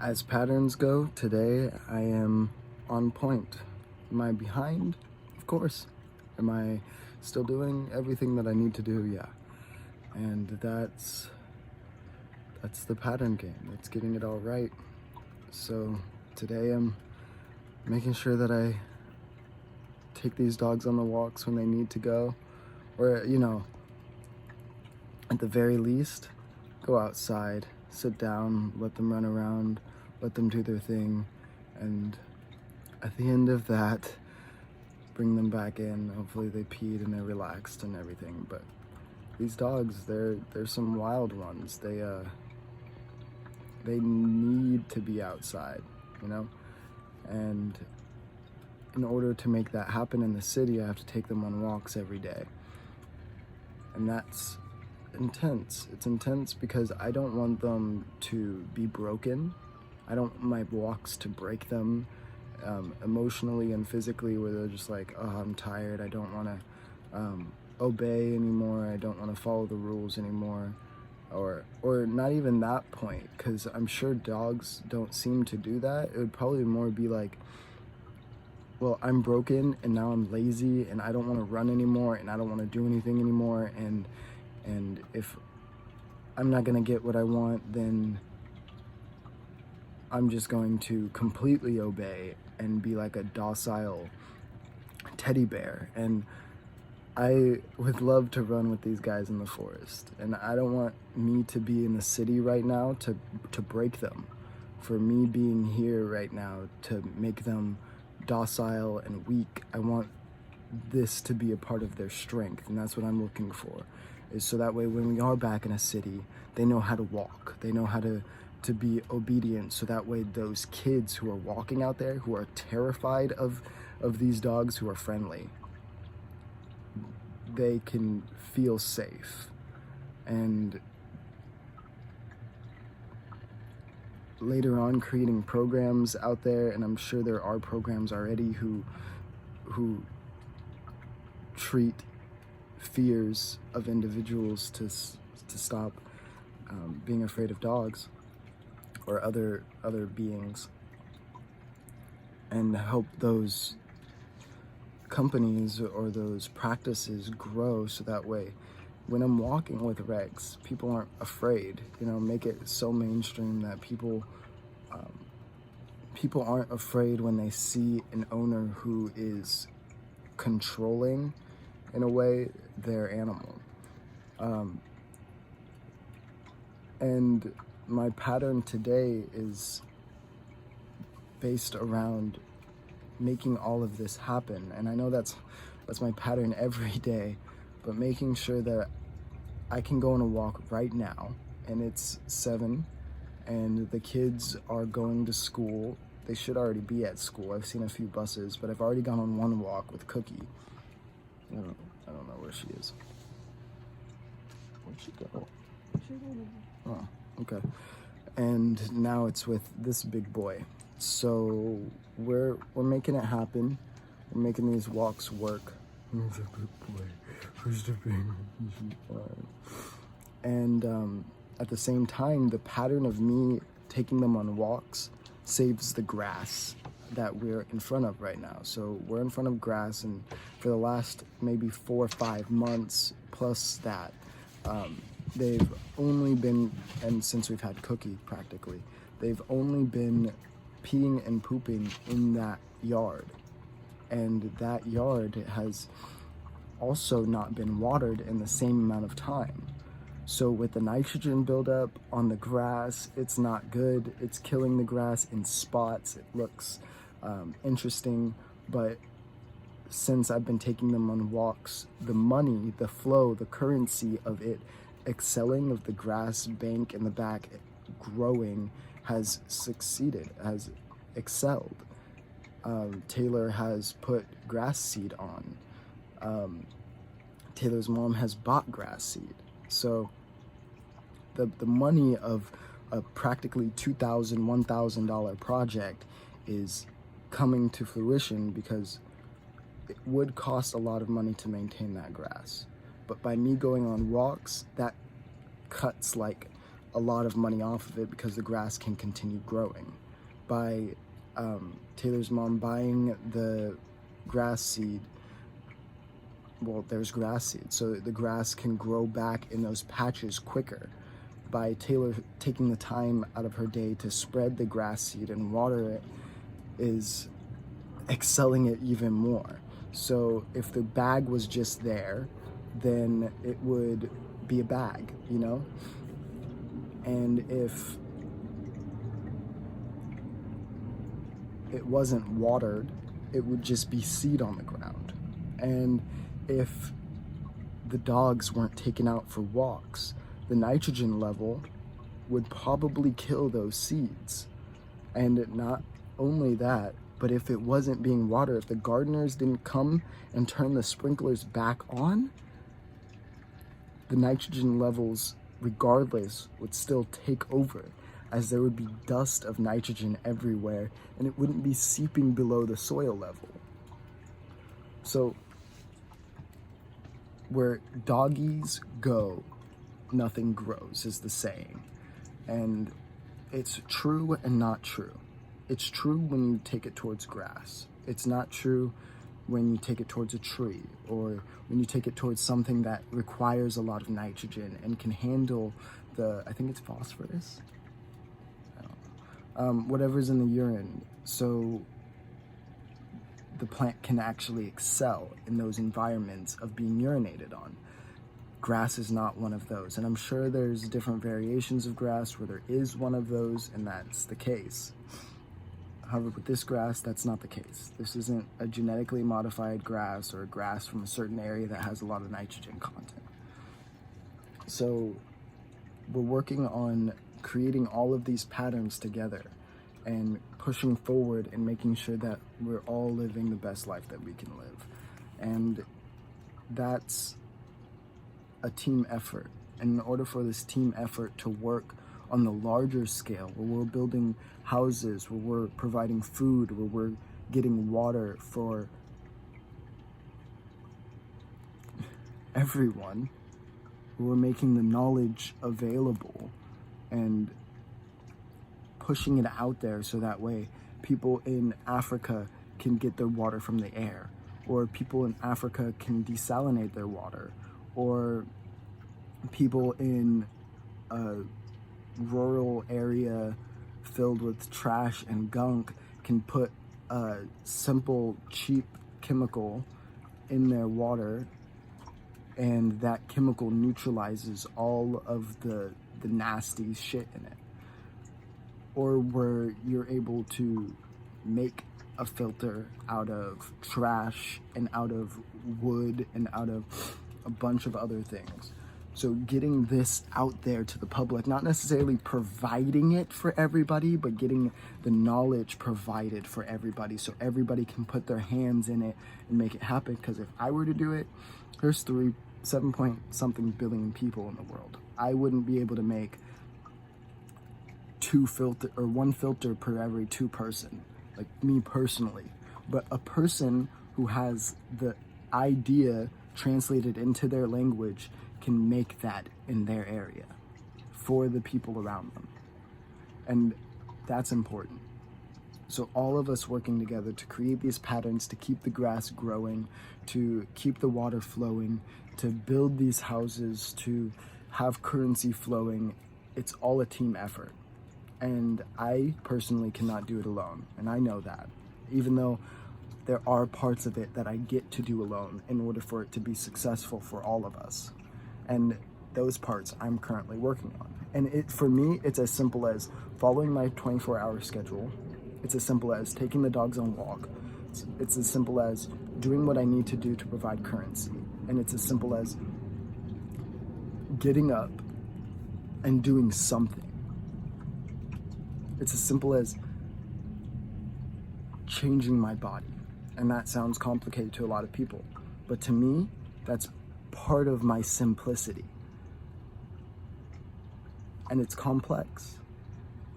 As patterns go, today I am on point. Am I behind? Of course. Am I still doing everything that I need to do? Yeah. And that's the pattern game. That's getting it all right. So today I'm making sure that I take these dogs on the walks when they need to go, or at the very least, go outside, sit down, let them run around, let them do their thing, and at the end of that, bring them back in. Hopefully they peed and they're relaxed and everything. But these dogs, they're some wild ones. They need to be outside, and in order to make that happen in the city, I have to take them on walks every day. And that's intense. It's intense because I don't want them to be broken. I don't want my walks to break them emotionally and physically, where they're just like, oh, I'm tired, I don't want to obey anymore, I don't want to follow the rules anymore, or not even that point, because I'm sure dogs don't seem to do that. It would probably more be like, well, I'm broken and now I'm lazy and I don't want to run anymore and I don't want to do anything anymore, and if I'm not going to get what I want, then I'm just going to completely obey and be like a docile teddy bear. And I would love to run with these guys in the forest, and I don't want me to be in the city right now to break them. For me being here right now to make them docile and weak, I want this to be a part of their strength, and that's what I'm looking for. Is so that way when we are back in a city, they know how to walk, they know how to be obedient, so that way those kids who are walking out there, who are terrified of these dogs, who are friendly, they can feel safe. And later on, creating programs out there, and I'm sure there are programs already who treat fears of individuals to stop being afraid of dogs or other beings, and help those companies or those practices grow, so that way when I'm walking with Rex, people aren't afraid. Make it so mainstream that people aren't afraid when they see an owner who is controlling, in a way, their animal. And my pattern today is based around making all of this happen. And I know that's my pattern every day, but making sure that I can go on a walk right now, and it's 7, and the kids are going to school. They should already be at school. I've seen a few buses, but I've already gone on one walk with Cookie. I don't know where she is. Where'd she go? Oh, okay. And now it's with this big boy. So we're making it happen. We're making these walks work. Who's the big boy? Who's the big boy? And at the same time, the pattern of me taking them on walks saves the grass that we're in front of right now. So we're in front of grass, and for the last maybe 4 or 5 months plus that, they've only been, and since we've had Cookie practically, they've only been peeing and pooping in that yard. And that yard has also not been watered in the same amount of time. So with the nitrogen buildup on the grass, it's not good. It's killing the grass in spots. It looks interesting, but since I've been taking them on walks, the money, the flow, the currency of it excelling, of the grass bank in the back growing, has succeeded, has excelled. Taylor has put grass seed on. Taylor's mom has bought grass seed. So the money of a practically $2,000, $1,000 project is coming to fruition, because it would cost a lot of money to maintain that grass. But by me going on walks, that cuts like a lot of money off of it because the grass can continue growing. By Taylor's mom buying the grass seed, well, there's grass seed, so the grass can grow back in those patches quicker. By Taylor taking the time out of her day to spread the grass seed and water it, is excelling it even more. So if the bag was just there, then it would be a bag, you know? And if it wasn't watered, it would just be seed on the ground. And if the dogs weren't taken out for walks, the nitrogen level would probably kill those seeds. And not only that, but if it wasn't being watered, if the gardeners didn't come and turn the sprinklers back on, the nitrogen levels, regardless, would still take over, as there would be dust of nitrogen everywhere and it wouldn't be seeping below the soil level. So where doggies go, nothing grows, is the saying. And it's true and not true. It's true when you take it towards grass. It's not true when you take it towards a tree, or when you take it towards something that requires a lot of nitrogen and can handle I think it's phosphorus? Whatever's in the urine, so the plant can actually excel in those environments of being urinated on. Grass is not one of those, and I'm sure there's different variations of grass where there is one of those, and that's the case. However, with this grass, that's not the case. This isn't a genetically modified grass or a grass from a certain area that has a lot of nitrogen content. So we're working on creating all of these patterns together and pushing forward and making sure that we're all living the best life that we can live. And that's a team effort. And in order for this team effort to work on the larger scale, where we're building houses, where we're providing food, where we're getting water for everyone, we're making the knowledge available and pushing it out there so that way people in Africa can get their water from the air, or people in Africa can desalinate their water, or people in a rural area filled with trash and gunk can put a simple, cheap chemical in their water, and that chemical neutralizes all of the nasty shit in it. Or where you're able to make a filter out of trash and out of wood and out of a bunch of other things. So getting this out there to the public, not necessarily providing it for everybody, but getting the knowledge provided for everybody so everybody can put their hands in it and make it happen. Because if I were to do it, there's 7 point something billion people in the world. I wouldn't be able to make one filter per every 2 person, like me personally. But a person who has the idea translated into their language can make that in their area for the people around them. And that's important. So all of us working together to create these patterns, to keep the grass growing, to keep the water flowing, to build these houses, to have currency flowing, it's all a team effort. And I personally cannot do it alone, and I know that, even though there are parts of it that I get to do alone in order for it to be successful for all of us. And those parts I'm currently working on. And for me, it's as simple as following my 24-hour schedule. It's as simple as taking the dogs on walk. It's as simple as doing what I need to do to provide currency. And it's as simple as getting up and doing something. It's as simple as changing my body. And that sounds complicated to a lot of people. But to me, that's part of my simplicity. And it's complex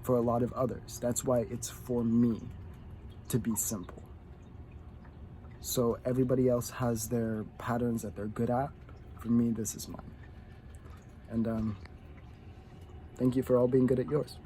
for a lot of others. That's why it's for me to be simple. So everybody else has their patterns that they're good at. For me, this is mine. And Thank you for all being good at yours.